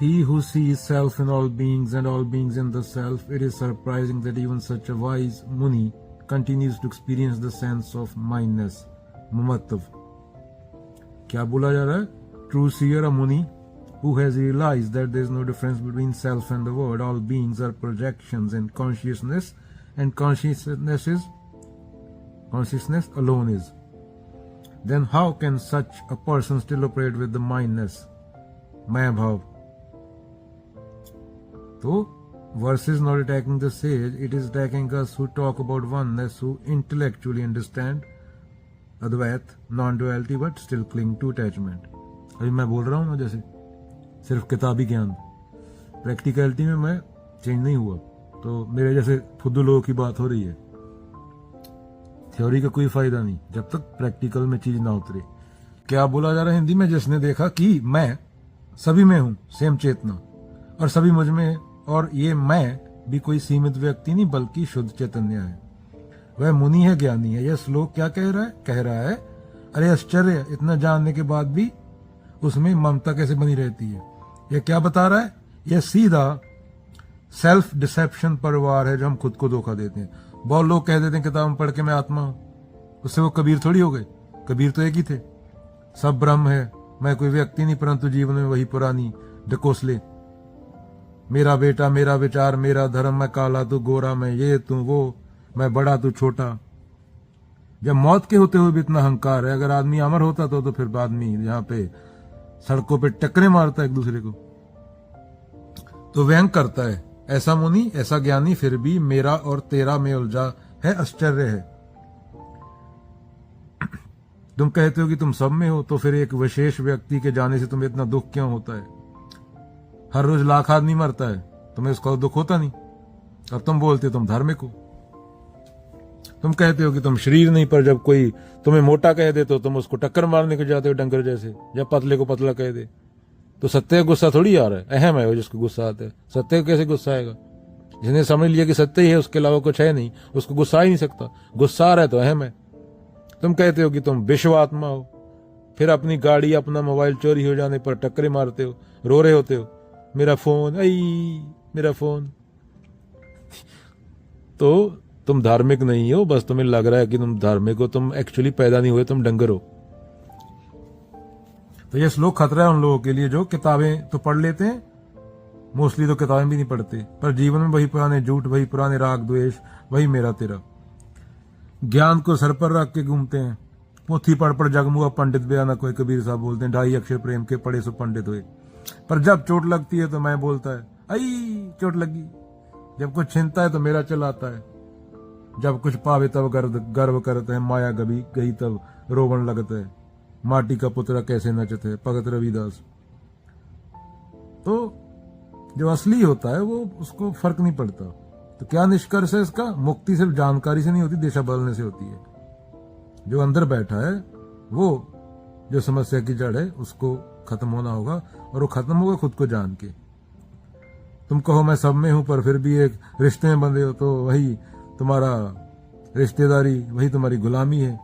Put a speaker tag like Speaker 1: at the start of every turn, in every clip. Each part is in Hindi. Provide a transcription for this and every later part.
Speaker 1: He who sees self in all beings and all beings in the self, it is surprising that even such a wise Muni continues to experience the sense of mindness, Mamattav. क्या बोला जा रहा है? True seer, a Muni who has realized that there is no difference between self and the world. All beings are projections in consciousness, and consciousness alone is. Then how can such a person still operate with the mindness, Maya Bhav? So, verse is not attacking the sage, it is attacking us who talk about oneness, who intellectually understand Advait, non-duality, but still cling to attachment. अभी मैं बोल रहा हूँ ना जैसे सिर्फ किताबी ज्ञान, प्रैक्टिकलिटी में मैं चेंज नहीं हुआ, तो मेरे जैसे फुद्दू लोगों की बात हो रही है। थ्योरी का कोई फायदा नहीं जब तक प्रैक्टिकल में चीज ना उतरे। क्या बोला जा रहा है हिंदी में? जिसने देखा कि मैं सभी में हूं, सेम चेतना, और सभी मुझ में है, और ये मैं भी कोई सीमित व्यक्ति नहीं बल्कि शुद्ध चैतन्य है, वह मुनि है, ज्ञानी है। यह श्लोक क्या कह रहा है अरे आश्चर्य, इतना जानने के बाद भी उसमें ममता कैसे बनी रहती है। यह क्या बता रहा है? यह सीधा सेल्फ डिसेप्शन पर वार है जो हम खुद को धोखा देते हैं। बहुत लोग कह देते हैं किताब में पढ़ के मैं आत्मा हूं, उससे वो कबीर थोड़ी हो गए। कबीर तो एक ही थे, सब ब्रह्म है, मैं कोई व्यक्ति नहीं, परंतु जीवन में वही पुरानी ढकोसले, मेरा बेटा, मेरा विचार, मेरा धर्म, मैं काला तू गोरा, मैं ये तू वो, मैं बड़ा तू छोटा। जब मौत के होते हुए भी इतना अहंकार है, अगर आदमी अमर होता तो फिर आदमी यहाँ पे सड़कों पे टक्करे मारता एक दूसरे को, तो व्यंग करता है। ऐसा मुनि, ऐसा ज्ञानी फिर भी मेरा और तेरा में उलझा है, आश्चर्य है। तुम कहते हो कि तुम सब में हो, तो फिर एक विशेष व्यक्ति के जाने से तुम्हें इतना दुख क्यों होता है? हर रोज लाख आदमी मरता है, तुम्हें उसका दुख होता नहीं, और तुम बोलते हो तुम धार्मिक हो। तुम कहते हो कि तुम शरीर नहीं, पर जब कोई तुम्हें मोटा कह दे तो तुम उसको टक्कर मारने को जाते हो डंगर जैसे। जब पतले को पतला कह दे तो सत्य का गुस्सा थोड़ी आ रहा है, अहम है वो जिसको गुस्सा आता है। सत्य को कैसे गुस्सा आएगा? जिसने समझ लिया कि सत्य ही है, उसके अलावा कुछ है नहीं, उसको गुस्सा आ ही नहीं सकता। गुस्सा आ रहा है तो अहम है। तुम कहते हो कि तुम विश्व आत्मा हो, फिर अपनी गाड़ी, अपना मोबाइल चोरी हो जाने पर टक्करे मारते हो, रो रहे होते हो, मेरा फोन, मेरा फोन। तो तुम धार्मिक नहीं हो, बस तुम्हें लग रहा है कि तुम धार्मिक हो, तुम एक्चुअली पैदा नहीं हुए, तुम डंगर हो। तो ये श्लोक खतरा है उन लोगों के लिए जो किताबें तो पढ़ लेते हैं, मोस्टली तो किताबें भी नहीं पढ़ते, पर जीवन में वही पुराने झूठ, वही पुराने राग द्वेष, वही मेरा तेरा, ज्ञान को सर पर रख के घूमते हैं। पोथी पढ़ पढ़ जगमुआ पंडित बयाना, कोई कबीर साहब बोलते हैं, 2.5 अक्षर प्रेम के पढ़े सो पंडित हुए। पर जब चोट लगती है तो मैं बोलता है आई चोट लगी, जब कुछ छिनता है तो मेरा चलाता है, जब कुछ पावे तब गर्व करते हैं, माया गभी गई तब रोवन लगता है, माटी का पुतरा कैसे नचते है, भगत रविदास। तो जो असली होता है वो उसको फर्क नहीं पड़ता। तो क्या निष्कर्ष है इसका? मुक्ति सिर्फ जानकारी से नहीं होती, दिशा बदलने से होती है। जो अंदर बैठा है वो जो समस्या की जड़ है उसको खत्म होना होगा, और वो खत्म होगा खुद को जान के। तुम कहो मैं सब में हूं, पर फिर भी एक रिश्ते में बंधे हो, तो वही तुम्हारा रिश्तेदारी, वही तुम्हारी गुलामी है।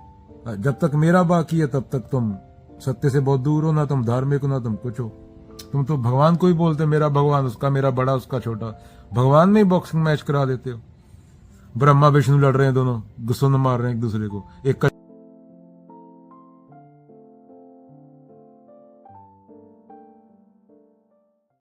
Speaker 1: जब तक मेरा बाकी है तब तक तुम सत्य से बहुत दूर हो, ना तुम धार्मिक हो ना तुम कुछ हो। तुम तो भगवान को ही बोलते मेरा भगवान, उसका मेरा बड़ा, उसका छोटा। भगवान में ही बॉक्सिंग मैच करा देते हो। ब्रह्मा विष्णु लड़ रहे हैं दोनों, गुस्सों में मार रहे हैं एक दूसरे को, एक